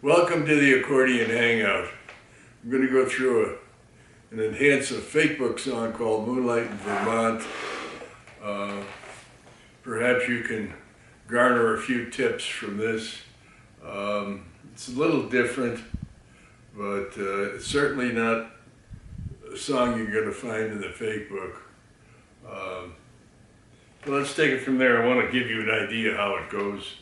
Welcome to the Accordion Hangout. I'm going to go through an enhanced fakebook song called Moonlight in Vermont. Perhaps you can garner a few tips from this. It's a little different, but it's certainly not a song you're going to find in the fakebook. But let's take it from there. I want to give you an idea how it goes.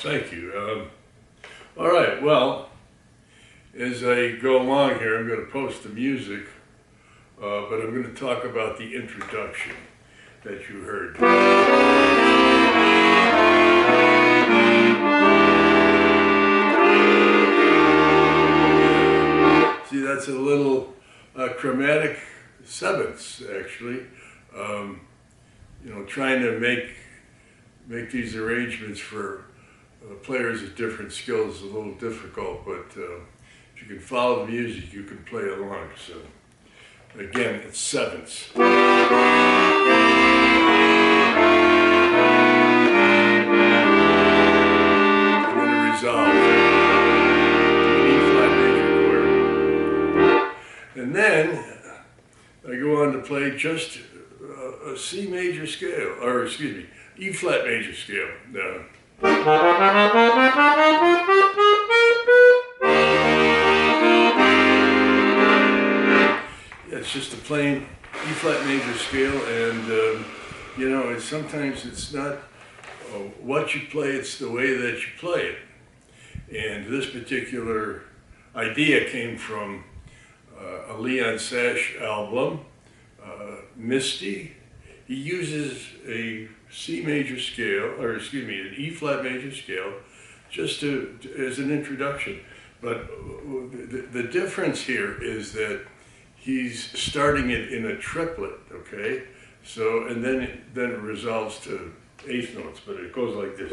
Thank you. All right, well, as I go along here, I'm going to post the music, but I'm going to talk about the introduction that you heard. See, that's a little chromatic sevenths, actually. You know, trying to make these arrangements for players with different skills is a little difficult, but if you can follow the music, you can play along. So again, it's sevenths. And then a resolve. An E flat major chord. And then I go on to play just a C major scale, or excuse me, E flat major scale. It's just a plain E flat major scale, and you know, sometimes it's not what you play, it's the way that you play it. And this particular idea came from a Leon Sash album, Misty. He uses a C major scale, or excuse me, an E flat major scale, just as an introduction. But the difference here is that he's starting it in a triplet, okay? So, and then it resolves to eighth notes, but it goes like this.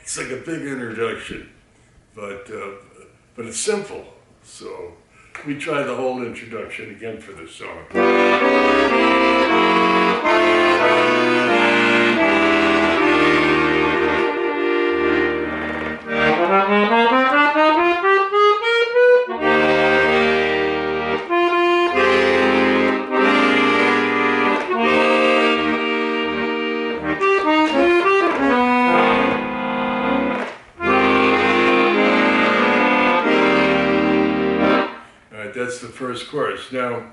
It's like a big introduction, but it's simple. So we try the whole introduction again for this song. That's the first chorus. Now,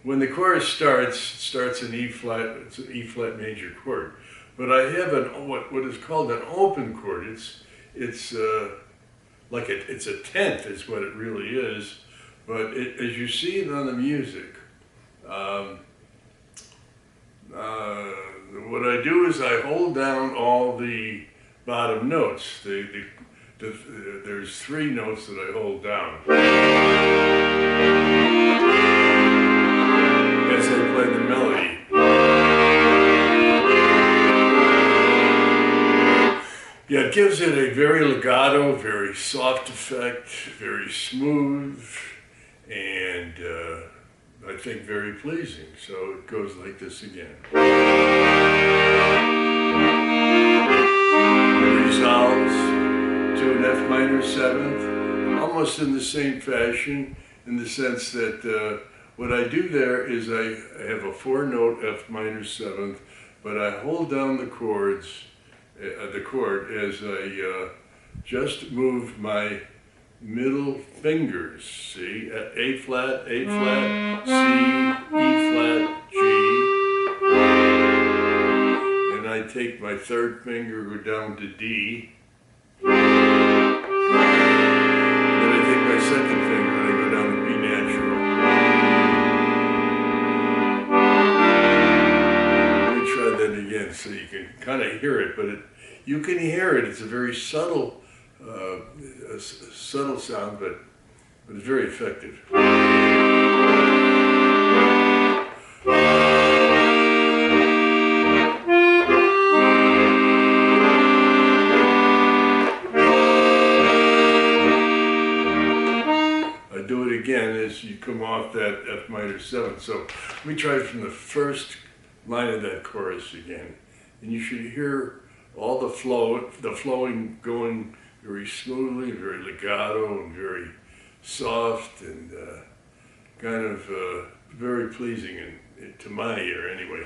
when the chorus starts, it starts in E flat. It's an E flat major chord. But I have what is called an open chord. It's like it's a tenth is what it really is. But as you see it on the music, what I do is I hold down all the bottom notes. There's three notes that I hold down. gives it a very legato, very soft effect, very smooth, and I think very pleasing. So it goes like this again. It resolves to an F minor seventh, almost in the same fashion, in the sense that what I do there is I have a 4-note F minor seventh, but I hold down the chord as I just move my middle fingers. See, A flat, C, E flat, G, and I take my third finger, go down to D, and then I take my second finger and I go down to B natural. Again, so you can kind of hear it, but you can hear it. It's a very subtle, subtle sound, but it's very effective. I do it again as you come off that F minor 7. So let me try from the first line of that chorus again, and you should hear all the flowing going very smoothly, very legato, and very soft, and kind of very pleasing to my ear anyway.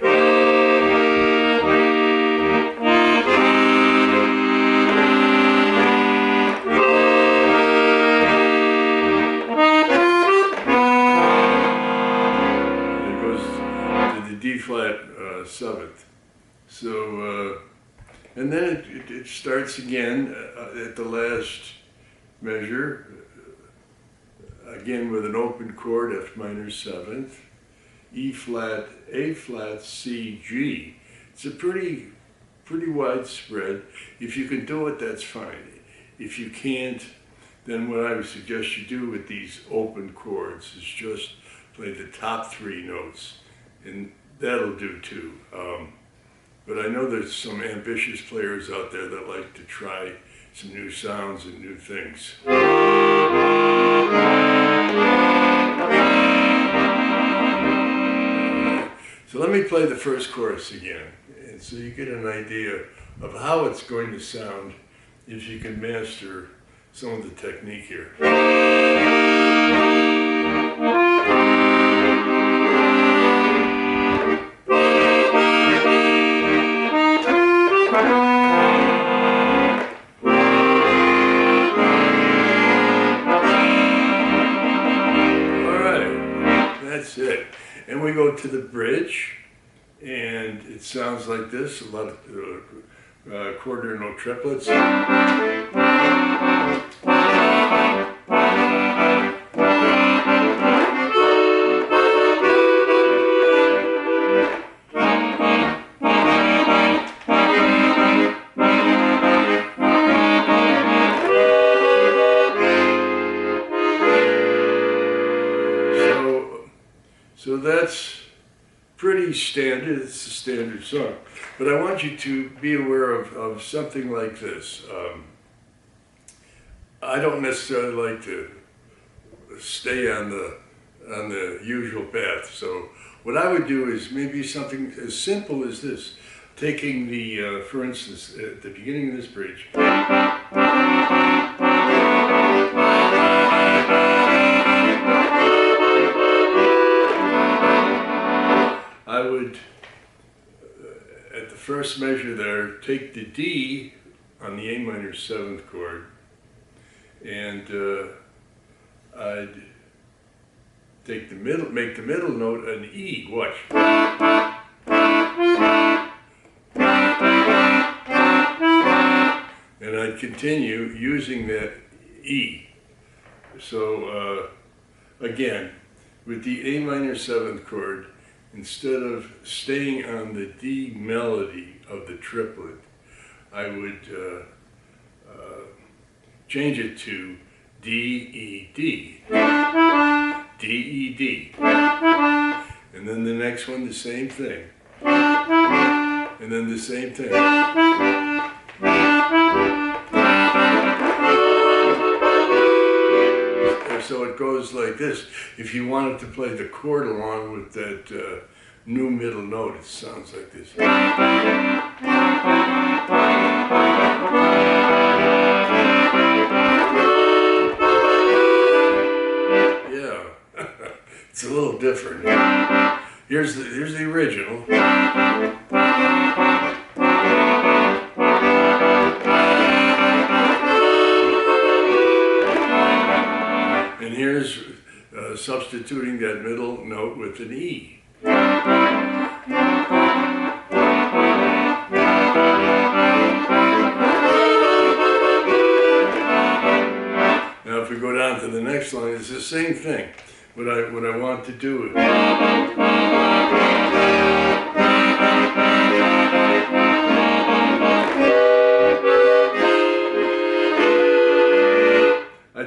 D flat 7th. So, and then it starts again at the last measure, again with an open chord, F minor 7th, E flat, A flat, C, G. It's a pretty widespread. If you can do it, that's fine. If you can't, then what I would suggest you do with these open chords is just play the top 3 notes, and that'll do too. But I know there's some ambitious players out there that like to try some new sounds and new things. So let me play the first chorus again, and so you get an idea of how it's going to sound if you can master some of the technique here. And we go to the bridge, and it sounds like this, a lot of accordion triplets. So that's pretty standard. It's a standard song. But I want you to be aware of something like this. I don't necessarily like to stay on the usual path. So what I would do is maybe something as simple as this. Taking the, for instance, at the beginning of this bridge. I would, at the first measure there, take the D on the A minor 7th chord, and I'd take the middle, make the middle note an E. Watch. And I'd continue using that E. So again, with the A minor 7th chord, instead of staying on the D melody of the triplet, I would change it to D, E, D, D, E, D. And then the next one, the same thing. And then the same thing. so it goes like this. If you wanted to play the chord along with that new middle note, it sounds like this. Yeah, it's a little different. Here's the original. And here's substituting that middle note with an E. Now if we go down to the next line, it's the same thing. What I want to do is I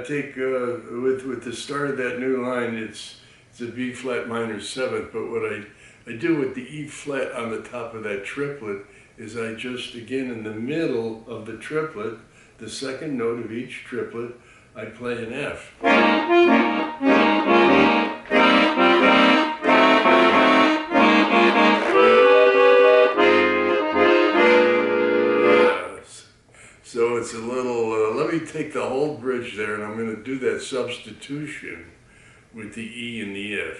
take with the start of that new line, it's a B flat minor 7th, but what I do with the E flat on the top of that triplet is I just, again, in the middle of the triplet, the second note of each triplet, I play an F. Yes. So it's a little, let me take the whole bridge there and I'm going to do that substitution with the E and the F.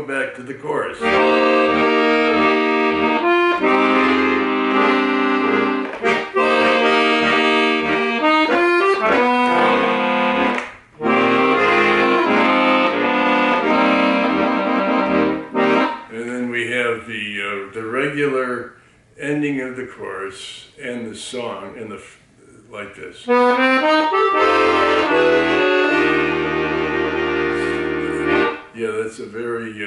Back to the chorus. And then we have the regular ending of the chorus and the song and the like this. Yeah, that's a very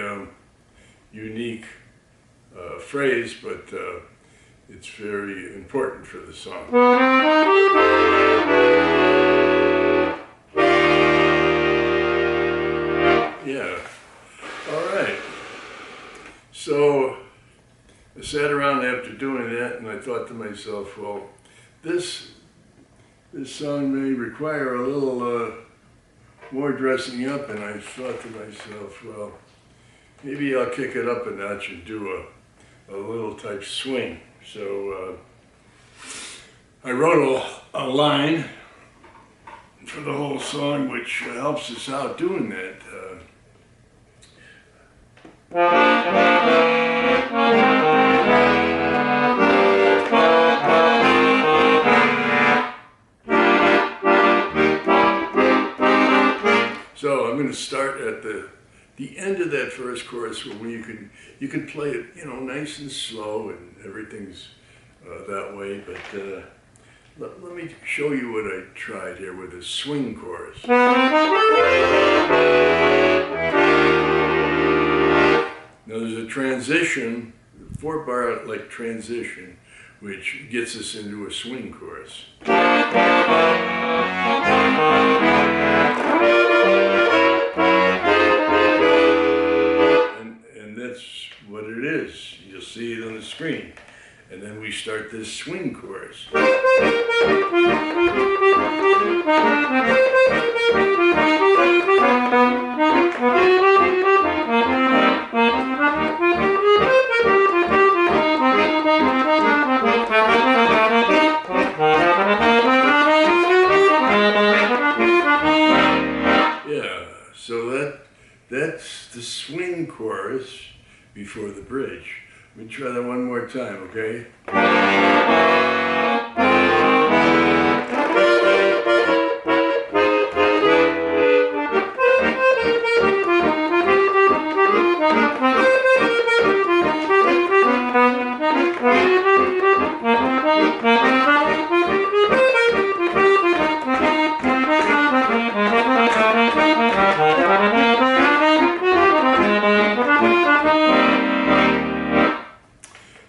unique phrase, but it's very important for the song. Yeah, all right. So I sat around after doing that and I thought to myself, well, this song may require a little more dressing up, and I thought to myself, well, maybe I'll kick it up a notch and do a little type swing. So I wrote a line for the whole song, which helps us out doing that. So I'm going to start at the end of that first chorus, where you can play it, you know, nice and slow, and everything's that way. But let me show you what I tried here with a swing chorus. Now there's a transition, 4-bar like transition, which gets us into a swing chorus. And that's what it is. You'll see it on the screen. And then we start this swing chorus. Yeah, so that's the swing chorus before the bridge. Let me try that one more time, okay?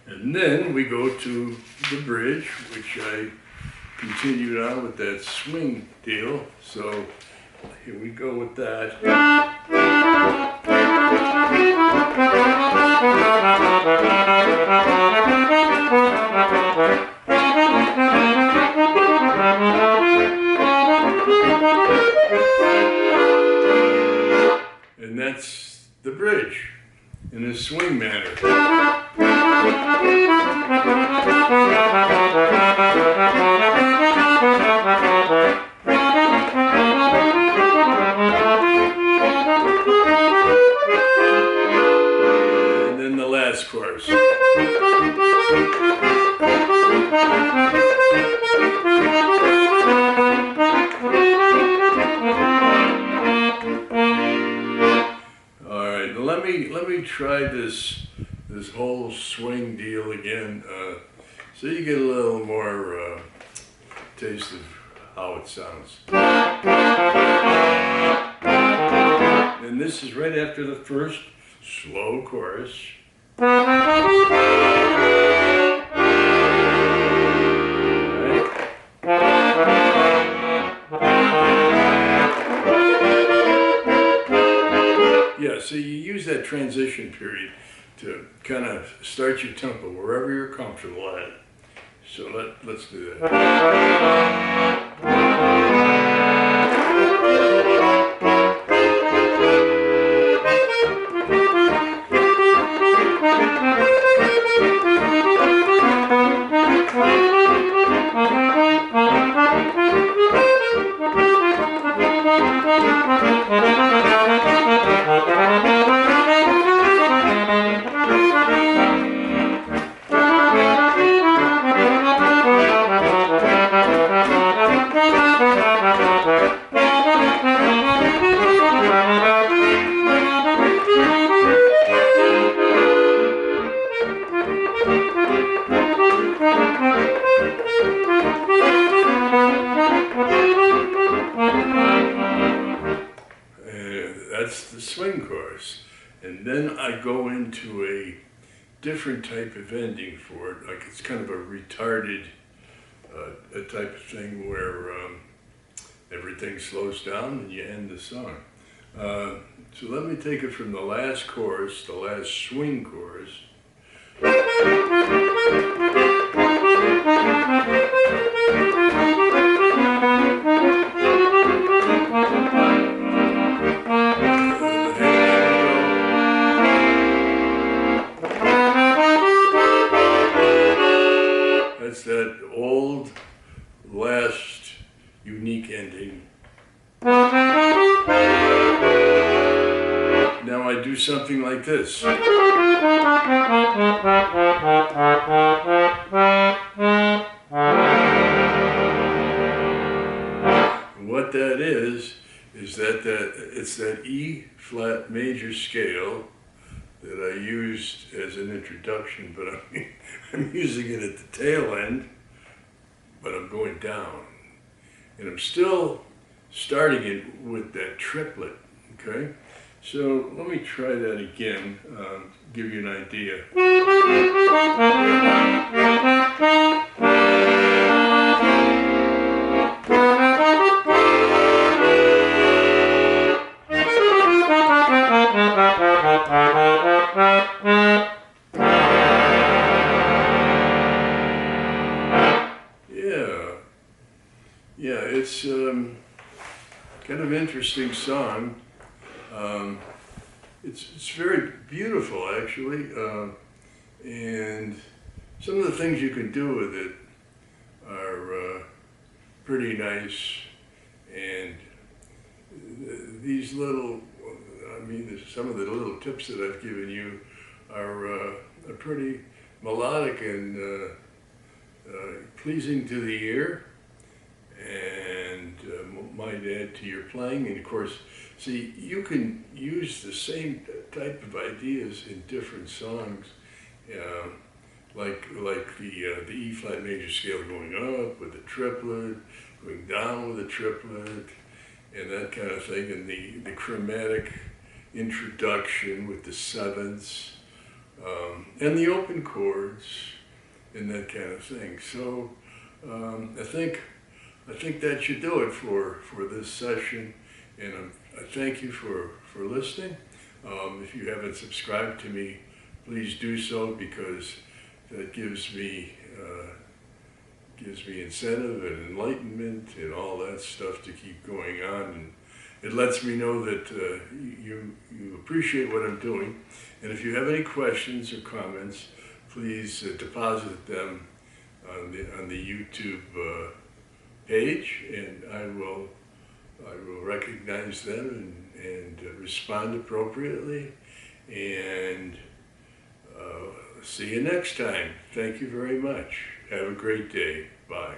And then we go to the bridge, which I continued on with that swing deal. So here we go with that. And that's the bridge in a swing manner. And then the last chorus. Let me try this whole swing deal again, so you get a little more taste of how it sounds. And this is right after the first slow chorus. Yeah, so you use that transition period to kind of start your tempo wherever you're comfortable at. So let's do that. That's the swing chorus. And then I go into a different type of ending for it, like it's kind of a retarded a type of thing where everything slows down and you end the song. So let me take it from the last chorus, the last swing chorus. That's that old, last, unique ending. Now I do something like this. What that is that it's that E flat major scale that I used as an introduction, but I'm using it at the tail end, but I'm going down. And I'm still starting it with that triplet, okay? So let me try that again, give you an idea. Yeah, it's kind of interesting song. It's very beautiful, actually, and some of the things you can do with it are pretty nice. And these little, some of the little tips that I've given you are pretty melodic and pleasing to the ear, and might add to your playing. And of course, see, you can use the same type of ideas in different songs, like the E flat major scale going up with the triplet, going down with the triplet, and that kind of thing, and the chromatic introduction with the sevenths, and the open chords, and that kind of thing. So I think I think that should do it for this session, and I thank you for listening. If you haven't subscribed to me, please do so, because that gives me incentive and enlightenment and all that stuff to keep going on, and it lets me know that you appreciate what I'm doing. And if you have any questions or comments, please deposit them on the YouTube page, and I will recognize them and respond appropriately. And see you next time. Thank you very much. Have a great day. Bye.